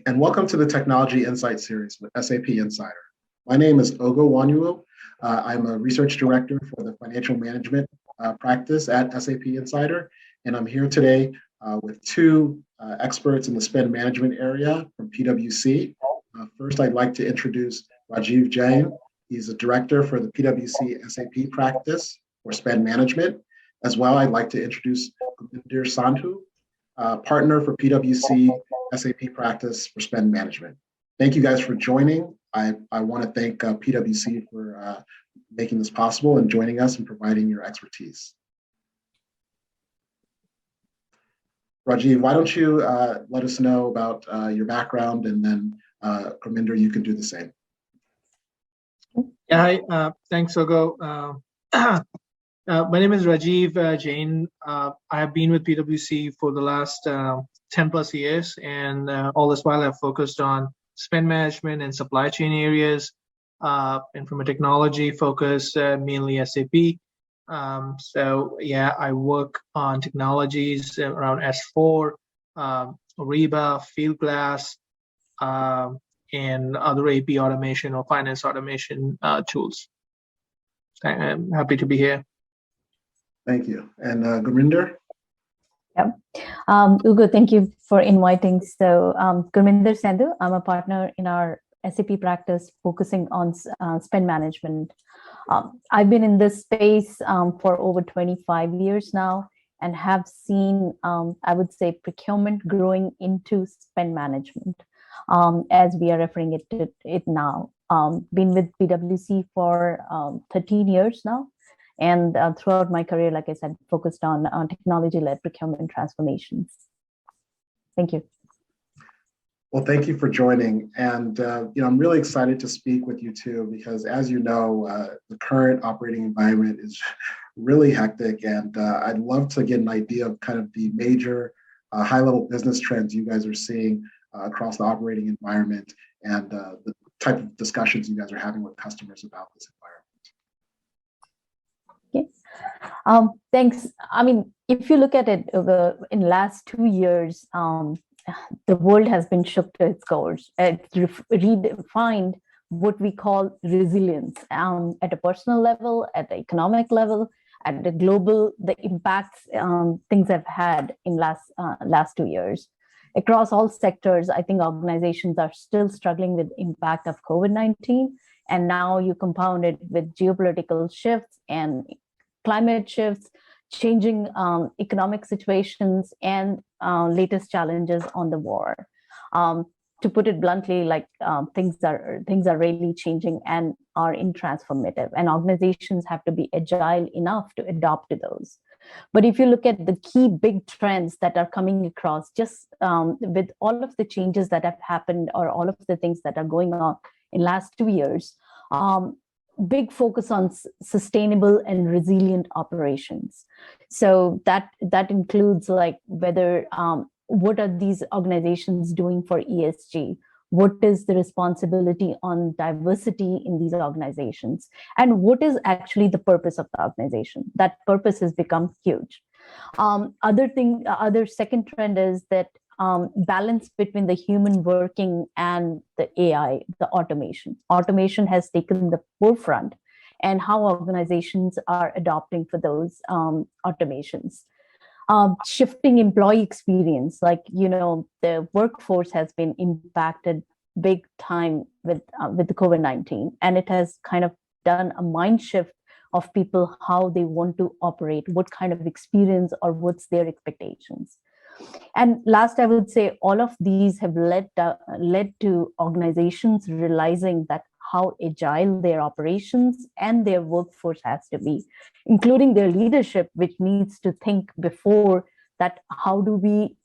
and welcome to the Technology Insight Series with SAP Insider. My name is Ogo Wanyuo. I'm a research director for the financial management practice at SAP Insider, and I'm here today with two experts in the spend management area from PwC. First, I'd like to introduce Rajiv Jain. He's a director for the PwC SAP practice for spend management. As well, I'd like to introduce Gurminder Sandhu, partner for PwC SAP practice for spend management. Thank you guys for joining. I want to thank PwC for making this possible and joining us and providing your expertise. Rajiv, why don't you let us know about your background, and then Gurminder, you can do the same. Yeah, hi, thanks, Ogo. My name is Rajiv Jain. I have been with PwC for the last 10 plus years, and all this while I've focused on spend management and supply chain areas, and from a technology focus, mainly SAP. So yeah, I work on technologies around S4, Ariba, Fieldglass, and other AP automation or finance automation tools. I'm happy to be here. Thank you. And Gurminder? Yeah. Ugo, thank you for inviting. So Gurminder Sandhu, I'm a partner in our SAP practice focusing on spend management. I've been in this space for over 25 years now and have seen, I would say, procurement growing into spend management, as we are referring to it now. Been with PwC for 13 years now. And throughout my career, like I said, focused on technology-led procurement transformations. Thank you. Well, thank you for joining. And I'm really excited to speak with you too, because as you know, the current operating environment is really hectic. And I'd love to get an idea of kind of the major high-level business trends you guys are seeing across the operating environment, and the type of discussions you guys are having with customers about this environment. Thanks. I mean, if you look at it in the last 2 years, the world has been shook to its core. It's redefined what we call resilience at a personal level, at the economic level, at the global, the impacts things have had in last 2 years. Across all sectors, I think organizations are still struggling with the impact of COVID-19. And now you compound it with geopolitical shifts and climate shifts, changing economic situations, and latest challenges on the war. To put it bluntly, like things are really changing and are in transformative, and organizations have to be agile enough to adapt to those. But if you look at the key big trends that are coming across, just with all of the changes that have happened, or all of the things that are going on in last 2 years, big focus on sustainable and resilient operations. So that includes like whether what are these organizations doing for ESG? What is the responsibility on diversity in these organizations? And what is actually the purpose of the organization? That purpose has become huge. Other second trend is that balance between the human working and the AI, the automation. Automation has taken the forefront, and how organizations are adopting for those automations. Shifting employee experience, like, the workforce has been impacted big time with the COVID-19, and it has kind of done a mind shift of people, how they want to operate, what kind of experience or what's their expectations. And last, I would say all of these have led to organizations realizing that how agile their operations and their workforce has to be, including their leadership, which needs to think before that, how do we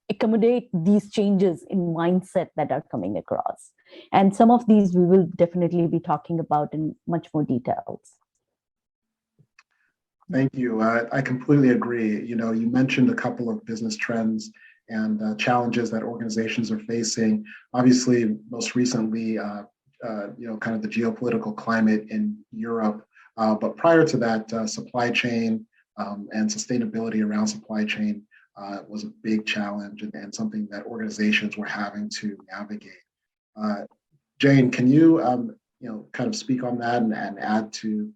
accommodate these changes in mindset that are coming across. And some of these we will definitely be talking about in much more details. Thank you. I completely agree. You mentioned a couple of business trends and challenges that organizations are facing. Obviously, most recently, kind of the geopolitical climate in Europe. But prior to that, supply chain and sustainability around supply chain was a big challenge and something that organizations were having to navigate. Jane, can you kind of speak on that and add to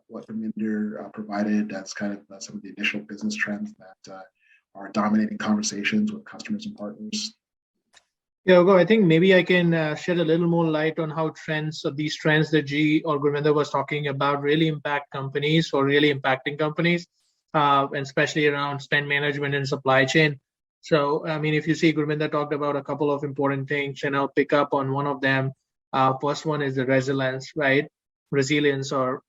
what Raminder provided as kind of some of the initial business trends that are dominating conversations with customers and partners? Yeah, Ugo, I think maybe I can shed a little more light on how these trends that G or Gurvinder was talking about really impact companies or really impacting companies, and especially around spend management and supply chain. So, I mean, if you see, Gurvinder talked about a couple of important things, and I'll pick up on one of them. First one is the resilience, right? Resilience, and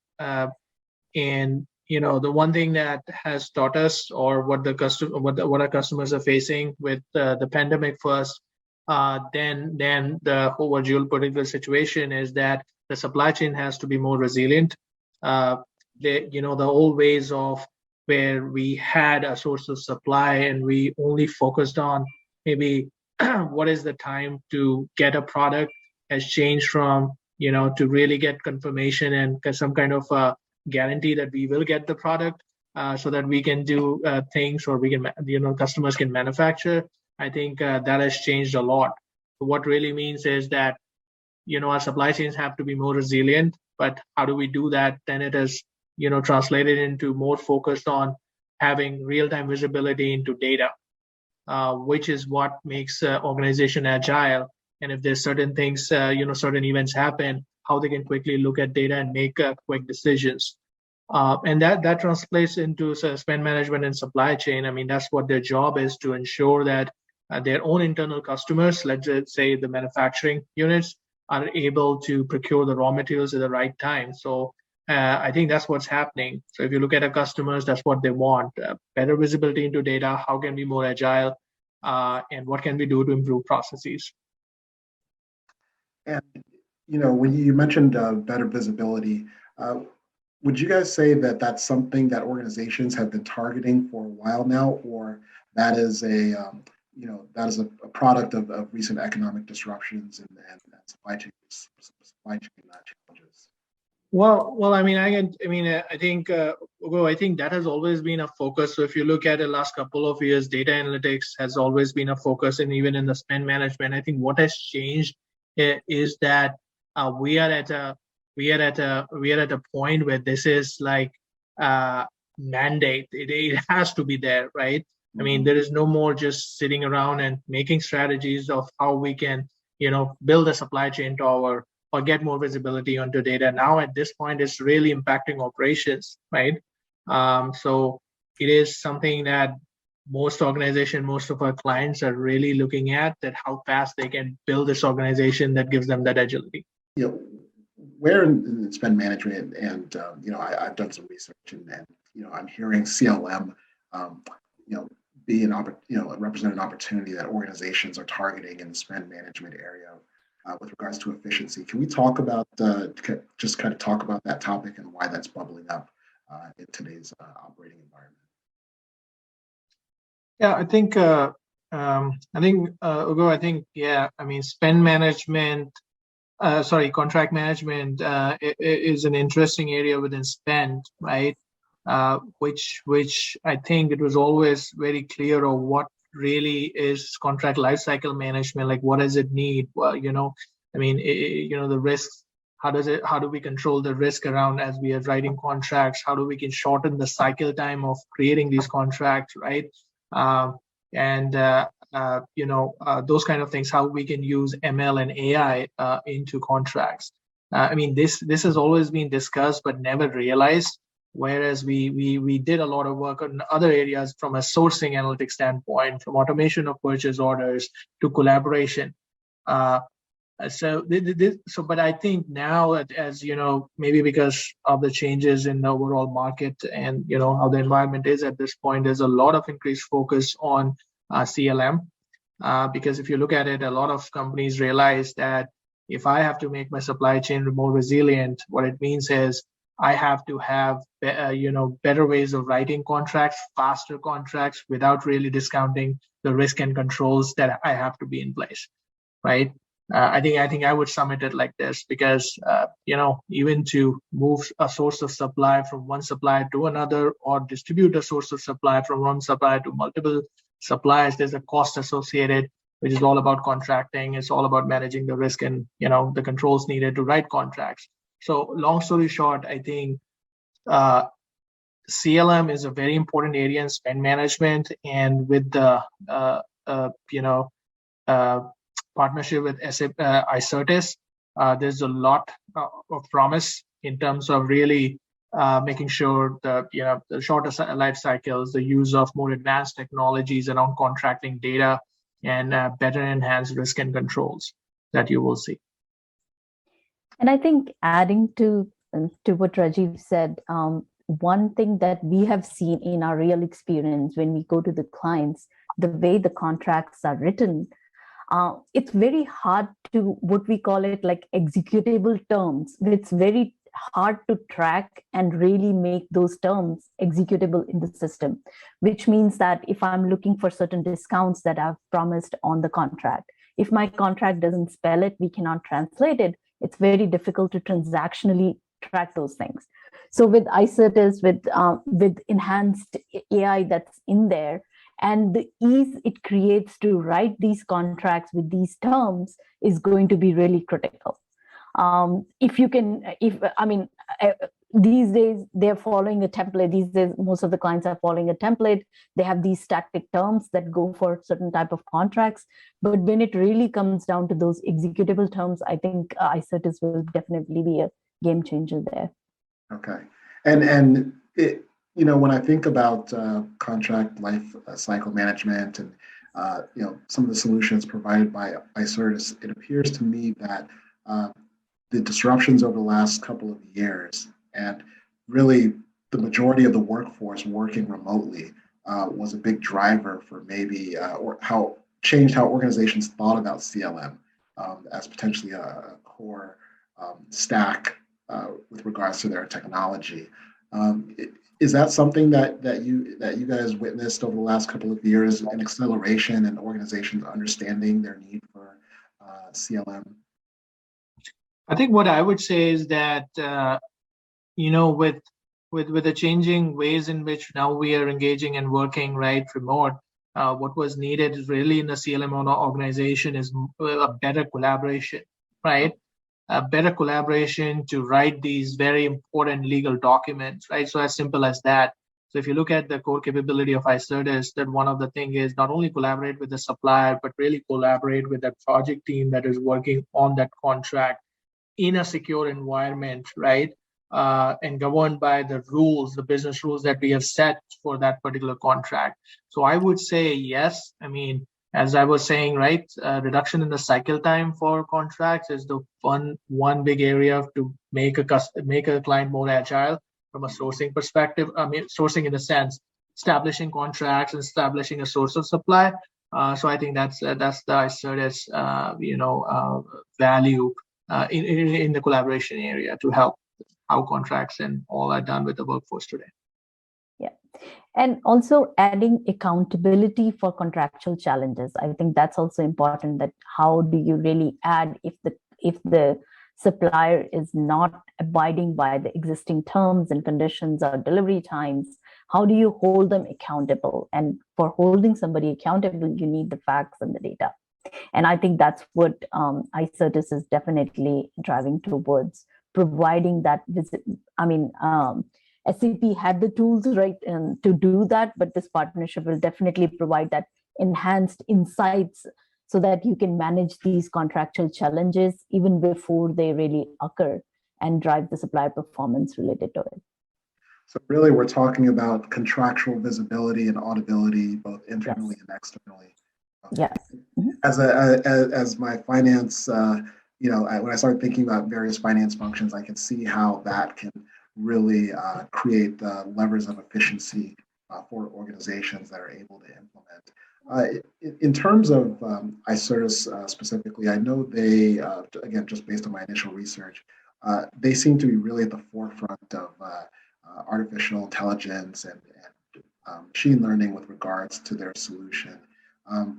the one thing that has taught us, or what our customers are facing with the pandemic first. Then the whole geopolitical situation is that the supply chain has to be more resilient. The old ways of where we had a source of supply and we only focused on maybe what is the time to get a product has changed from to really get confirmation and some kind of guarantee that we will get the product, so that we can do things, or we can customers can manufacture. I think that has changed a lot. What really means is that our supply chains have to be more resilient. But how do we do that? Then it is translated into more focused on having real-time visibility into data, which is what makes organization agile. And if there's certain things, certain events happen, how they can quickly look at data and make quick decisions. And that translates into spend management and supply chain. I mean, that's what their job is, to ensure that their own internal customers, let's say the manufacturing units, are able to procure the raw materials at the right time. So I think that's what's happening. So if you look at our customers, that's what they want: better visibility into data. How can we be more agile, and what can we do to improve processes? And when you mentioned better visibility, would you guys say that that's something that organizations have been targeting for a while now, or that is a product of recent economic disruptions and supply chain challenges? Well, I think that has always been a focus. So if you look at the last couple of years, data analytics has always been a focus, and even in the spend management, I think what has changed is that we are at a point where this is like mandate. It has to be there, right? I mean, there is no more just sitting around and making strategies of how we can, build a supply chain tower or get more visibility onto data. Now, at this point, it's really impacting operations, right? So it is something that most of our clients are really looking at, that how fast they can build this organization that gives them that agility. Where in spend management, and I've done some research, and I'm hearing CLM, represent an opportunity that organizations are targeting in the spend management area with regards to efficiency. Can we talk about talk about that topic and why that's bubbling up in today's operating environment? Yeah, Ugo, spend management, contract management is an interesting area within spend, right? Which I think it was always very clear of what really is contract lifecycle management. Like, what does it need? Well, the risks. How do we control the risk around as we are writing contracts? How do we can shorten the cycle time of creating these contracts, right? Those kind of things. How we can use ML and AI into contracts. This has always been discussed but never realized. Whereas we did a lot of work on other areas from a sourcing analytics standpoint, from automation of purchase orders to collaboration. But I think now, as maybe because of the changes in the overall market and how the environment is at this point, there's a lot of increased focus on CLM, because if you look at it, a lot of companies realize that if I have to make my supply chain more resilient, what it means is I have to have better ways of writing contracts, faster contracts, without really discounting the risk and controls that I have to be in place, right? I think I would sum it like this, because even to move a source of supply from one supplier to another, or distribute a source of supply from one supplier to multiple suppliers, there's a cost associated, which is all about contracting. It's all about managing the risk and the controls needed to write contracts. So long story short, I think CLM is a very important area in spend management, and with the partnership with iCertis, there's a lot of promise in terms of really making sure that the shorter life cycles, the use of more advanced technologies around contracting data, and better enhanced risk and controls that you will see. And I think adding to what Rajiv said, one thing that we have seen in our real experience when we go to the clients, the way the contracts are written, it's very hard to, what we call it, like executable terms. It's very hard to track and really make those terms executable in the system, which means that if I'm looking for certain discounts that I've promised on the contract, if my contract doesn't spell it, we cannot translate it. It's very difficult to transactionally track those things. So with iCertis, with enhanced AI that's in there, and the ease it creates to write these contracts with these terms is going to be really critical. These days they're following a template. These days, most of the clients are following a template. They have these static terms that go for certain type of contracts. But when it really comes down to those executable terms, I think iCertis will definitely be a game changer there. Okay, and it, when I think about contract life cycle management and some of the solutions provided by iCertis, it appears to me that the disruptions over the last couple of years and really the majority of the workforce working remotely was a big driver for maybe or how changed how organizations thought about CLM as potentially a core stack with regards to their technology. Is that something that you guys witnessed over the last couple of years, an acceleration in organizations understanding their need for CLM? I think what I would say is that with the changing ways in which now we are engaging and working remote, what was needed is really in the CLM organization is a better collaboration, right? A better collaboration to write these very important legal documents, right? So as simple as that. So if you look at the core capability of iCertis, that one of the things is not only collaborate with the supplier, but really collaborate with that project team that is working on that contract in a secure environment, right? And governed by the rules, the business rules that we have set for that particular contract. So I would say yes. I mean, as I was saying, right, reduction in the cycle time for contracts is the one big area to make a client more agile from a sourcing perspective. I mean, sourcing in the sense establishing contracts and establishing a source of supply. So I think that's the iCertis value in the collaboration area to help how contracts and all are done with the workforce today. Yeah. And also adding accountability for contractual challenges. I think that's also important, that how do you really add if the supplier is not abiding by the existing terms and conditions or delivery times, how do you hold them accountable? And for holding somebody accountable, you need the facts and the data. And I think that's what iCertis is definitely driving towards, providing that visit. I mean, SAP had the tools to do that, but this partnership will definitely provide that enhanced insights so that you can manage these contractual challenges even before they really occur and drive the supplier performance related to it. So really, we're talking about contractual visibility and audibility, both internally and externally. Yes. Mm-hmm. As my finance, when I started thinking about various finance functions, I can see how that can really create levers of efficiency for organizations that are able to implement. In terms of iCertis specifically, I know they, again, just based on my initial research, they seem to be really at the forefront of artificial intelligence and machine learning with regards to their solution.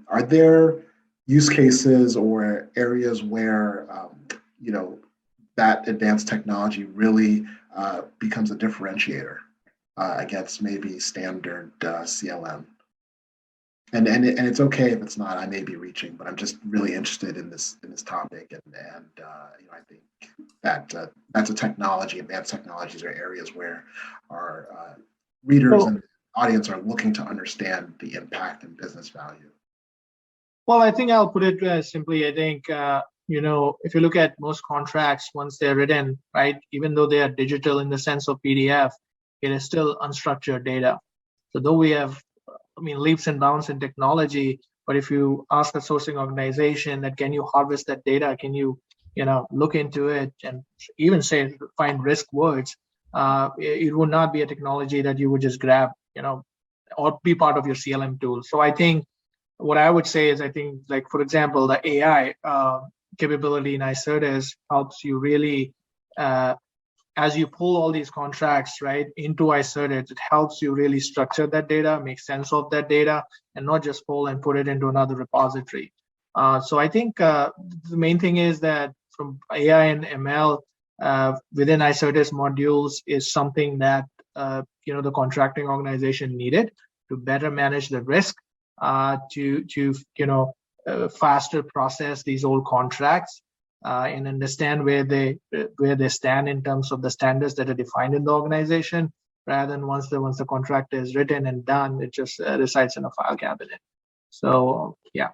Are there use cases or areas where that advanced technology really becomes a differentiator against maybe standard CLM? And it's okay if it's not. I may be reaching, but I'm just really interested in this topic, and I think that that's a technology. Advanced technologies are areas where our readers So, and audience are looking to understand the impact and business value. well, I think I'll put it simply. I think, if you look at most contracts, once they're written, right, even though they are digital in the sense of PDF, it is still unstructured data. So though we have, leaps and bounds in technology, but if you ask a sourcing organization that can you harvest that data, can you, look into it and even say find risk words, it would not be a technology that you would just grab, or be part of your CLM tool. So I think what I would say is, I think, like, for example, the AI capability in iCertis helps you really, as you pull all these contracts, right, into iCertis, it helps you really structure that data, make sense of that data, and not just pull and put it into another repository. So I think the main thing is that from AI and ML within iCertis modules is something that the contracting organization needed to better manage the risk, to faster process these old contracts, and understand where they stand in terms of the standards that are defined in the organization, rather than once the contract is written and done, it just resides in a file cabinet. So yeah.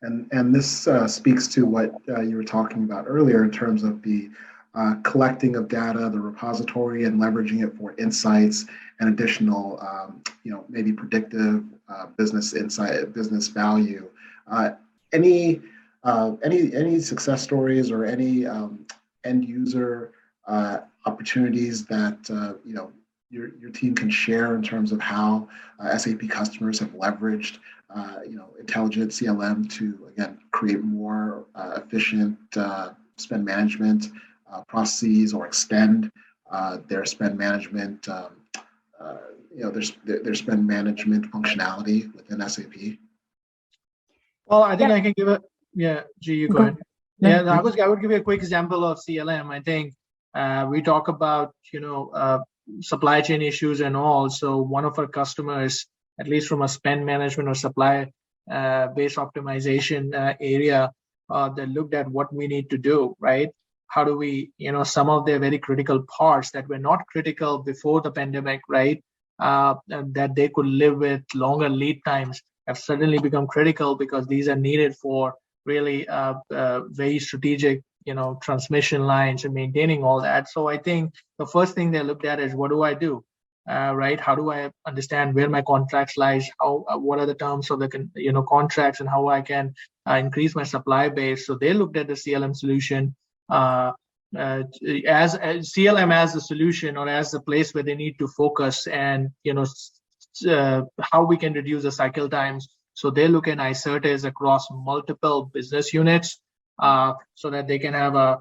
And this speaks to what you were talking about earlier in terms of the collecting of data, the repository, and leveraging it for insights and additional, maybe predictive business insight, business value. Any success stories or any end user opportunities that your team can share in terms of how SAP customers have leveraged intelligent CLM to, again, create more efficient spend management processes, or extend their spend management their spend management functionality within SAP? Well, I think Yeah. I can give it. Yeah, G, you go ahead. Yeah, I would give you a quick example of CLM. I think we talk about supply chain issues and all. So one of our customers, at least from a spend management or supply base optimization area, that looked at what we need to do, right? How do we, some of their very critical parts that were not critical before the pandemic, right? And that they could live with longer lead times have suddenly become critical because these are needed for really very strategic, transmission lines and maintaining all that. So I think the first thing they looked at is, what do I do? Right? How do I understand where my contracts lies? What are the terms of the contracts, and how I can increase my supply base? So they looked at the CLM solution as CLM as a solution, or as a place where they need to focus, and how we can reduce the cycle times. So they look at iCertis across multiple business units, so that they can have a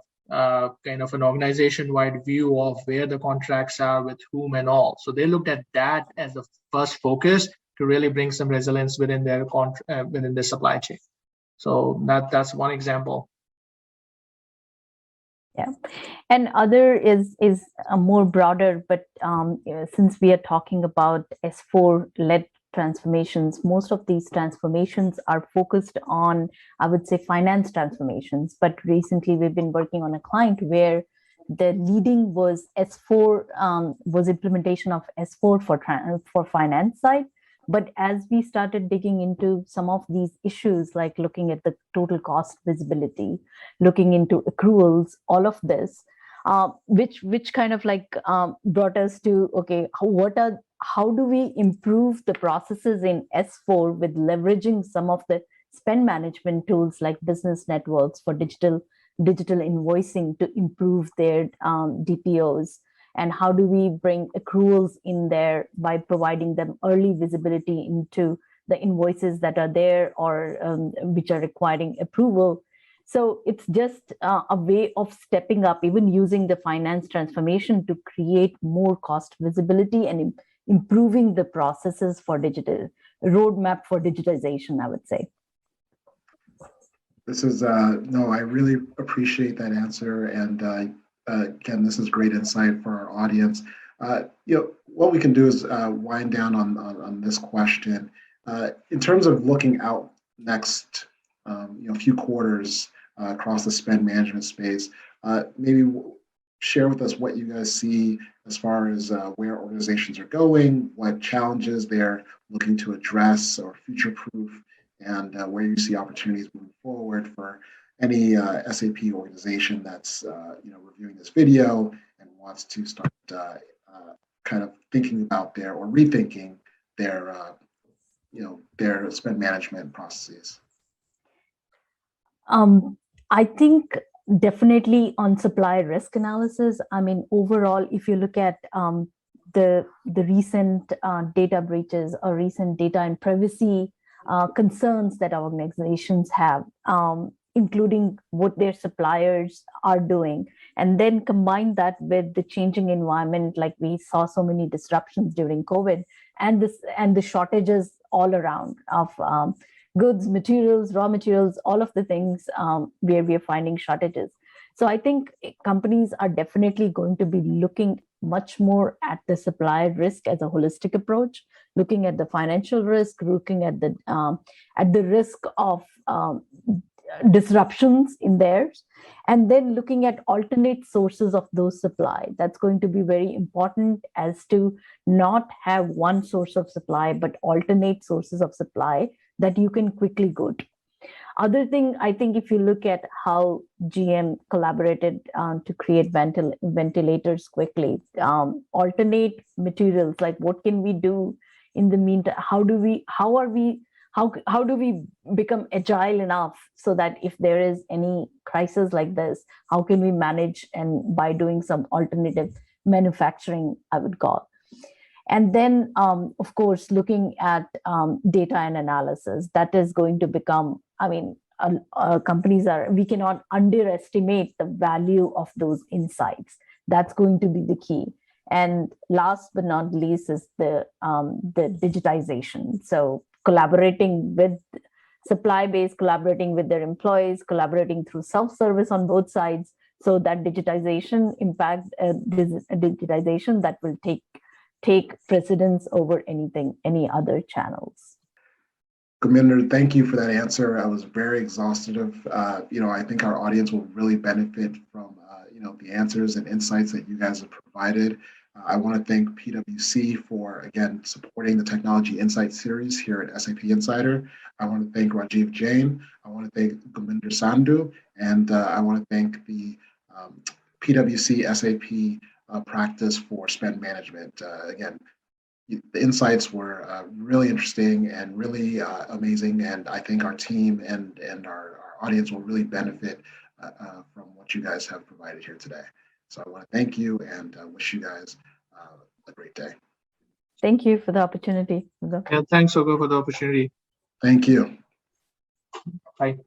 kind of an organization-wide view of where the contracts are, with whom and all. So they looked at that as the first focus to really bring some resilience within their within the supply chain. So that's one example. Yeah, and other is a more broader, but since we are talking about S4 led transformations, most of these transformations are focused on, I would say, finance transformations. But recently we've been working on a client where the leading was S4, was implementation of S4 for finance side. But as we started digging into some of these issues, like looking at the total cost visibility, looking into accruals, all of this, which kind of like brought us to, okay, how do we improve the processes in S4 with leveraging some of the spend management tools like business networks for digital invoicing to improve their DPOs? And how do we bring accruals in there by providing them early visibility into the invoices that are there, or which are requiring approval? So it's just a way of stepping up, even using the finance transformation to create more cost visibility and improving the processes for digital roadmap for digitization, I would say. This is no, I really appreciate that answer, and again, this is great insight for our audience. What we can do is wind down on this question. In terms of looking out next, few quarters across the spend management space, maybe share with us what you guys see as far as where organizations are going, what challenges they're looking to address or future-proof, and where you see opportunities moving forward for any SAP organization that's reviewing this video and wants to start kind of thinking about or rethinking their their spend management processes. I think definitely on supply risk analysis. I mean, overall, if you look at the recent data breaches or recent data and privacy concerns that organizations have, including what their suppliers are doing, and then combine that with the changing environment, like we saw so many disruptions during COVID, and the shortages all around of goods, materials, raw materials, all of the things where we are finding shortages. So I think companies are definitely going to be looking much more at the supplier risk as a holistic approach, looking at the financial risk, looking at the risk of disruptions in theirs, and then looking at alternate sources of those supply. That's going to be very important, as to not have one source of supply, but alternate sources of supply that you can quickly go to. Other thing, I think if you look at how GM collaborated to create ventilators quickly, alternate materials, like what can we do in the meantime? How do we become agile enough so that if there is any crisis like this, how can we manage, and by doing some alternative manufacturing, I would call. And then, of course, looking at data and analysis, that is going to become, I mean, we cannot underestimate the value of those insights. That's going to be the key. And last but not least is the digitization. So collaborating with supply base, collaborating with their employees, collaborating through self-service on both sides, so that digitization that will take precedence over any other channels. Gurminder, thank you for that answer. I was very exhaustive. I think our audience will really benefit from the answers and insights that you guys have provided. I want to thank PwC for, again, supporting the Technology Insight series here at SAP Insider. I want to thank Rajiv Jain. I want to thank Gurminder Sandhu, and I want to thank the PwC SAP practice for spend management. Again, the insights were really interesting and really amazing, and I think our team and our audience will really benefit from what you guys have provided here today. So I want to thank you and wish you guys a great day. Thank you for the opportunity. Yeah, thanks, Ogo, for the opportunity. Thank you. Bye.